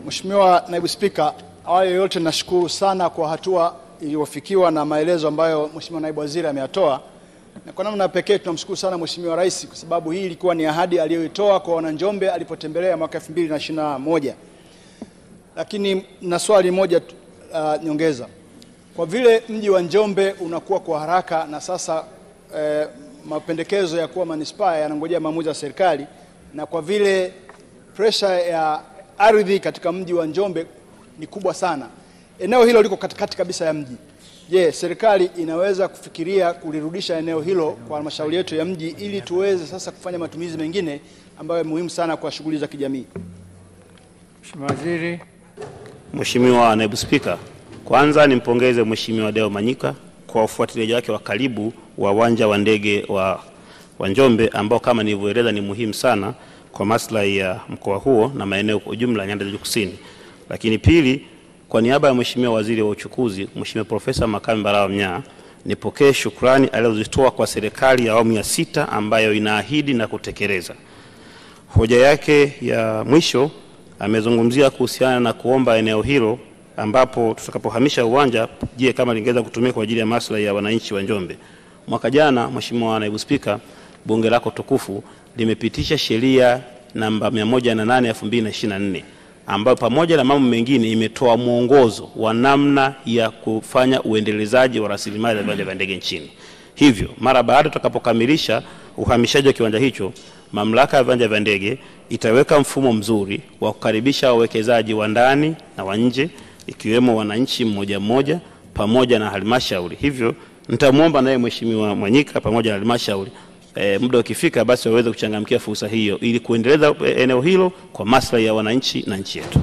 Mheshimiwa Naibu Spika, awali yote nashukuru sana kwa hatua iliyofikiwa na maelezo ambayo Mheshimiwa Naibu Waziri ameyatoa. Na kwa namna pekee tunamshukuru sana Mheshimiwa Rais kwa sababu hii ilikuwa ni ahadi aliyoitoa kwa wananjombe alipotembelea mwaka 2021. Lakini na swali moja nyongeza. Kwa vile mji wa Njombe unakuwa kwa haraka na sasa mapendekezo ya kuwa manispaa yanangojea maamuzi ya serikali, na kwa vile pressure ya ardhi katika mji wa Njombe ni kubwa sana, eneo hilo liko katikati kabisa ya mji. Je, serikali inaweza kufikiria kulirudisha eneo hilo kwa halmashauri yetu ya mji ili tuweze sasa kufanya matumizi mengine ambayo ni muhimu sana kwa shughuli za kijamii? Mheshimiwa Waziri. Mheshimiwa Naibu Spika, kwanza nimpongeze Mheshimiwa Deo Manyika kwa ufuatiliaji wake wa karibu wa uwanja wa ndege wa Njombe ambao kama nilivyoeleza ni muhimu sana kwa maslahi ya mkoa huo na maeneo kwa ujumla Nyanda za Juu Kusini. Lakini pili, kwa niaba ya Mheshimiwa Waziri wa Uchukuzi, Mheshimiwa Profesa Makame Mbarawa Mnyaa, nipokee shukrani alizozitoa kwa serikali ya awamu ya 6 ambayo inaahidi na kutekeleza. Hoja yake ya mwisho amezungumzia kuhusiana na kuomba eneo hilo ambapo tutakapohamisha uwanja, je, kama lingeweza kutumika kwa ajili ya maslahi ya wananchi wa Njombe. Mwaka jana, Mheshimiwa Naibu Spika, bunge lako tukufu limepitisha sheria namba 108/2024 ambayo pamoja na mambo mengine imetoa mwongozo wa namna ya kufanya uendelezaji wa rasilimali za viwanja vya ndege nchini. Hivyo, mara baada tutakapokamilisha uhamishaji wa kiwanja hicho, mamlaka ya viwanja vya ndege itaweka mfumo mzuri wa kukaribisha wawekezaji wa ndani na wa nje, ikiwemo wananchi mmoja mmoja pamoja na halmashauri. Hivyo nitamuomba naye Mheshimiwa Manyika pamoja na halmashauri muda ukifika basi waweze kuchangamkia fursa hiyo ili kuendeleza eneo hilo kwa maslahi ya wananchi na nchi yetu.